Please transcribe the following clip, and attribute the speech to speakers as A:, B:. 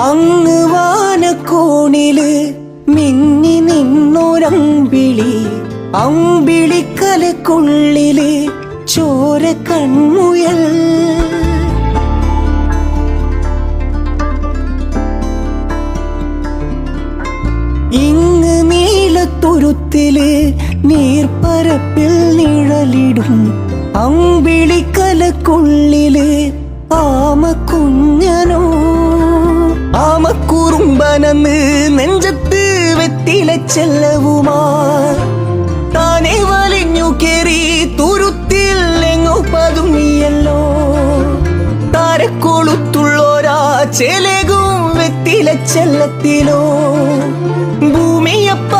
A: അങ്ങ് വാനക്കോണില് മിന്നി നിന്നൊരമ്പിളി, അമ്പിളിക്കലക്കുള്ളില് ചോര കൺമുയൽ. ഇങ്ങ് നീലത്തുരുത്തില് നീർപ്പരപ്പിൽ നിഴലിടും അമ്പിളിക്കലക്കുള്ളില് ആമക്കുഞ്ഞനോ. ആമക്കുറുമ്പനന്ന് നെഞ്ചത്ത് വെറ്റില ചെല്ലവുമാ താനെ വലിഞ്ഞു കേറി തുരുത്തിൽ എങ്ങോ പതുങ്ങിയല്ലോ. താരക്കൊളുത്തുള്ളോരാ ചെലകും വെറ്റില ചെല്ലത്തിലോ ഭൂമിയപ്പ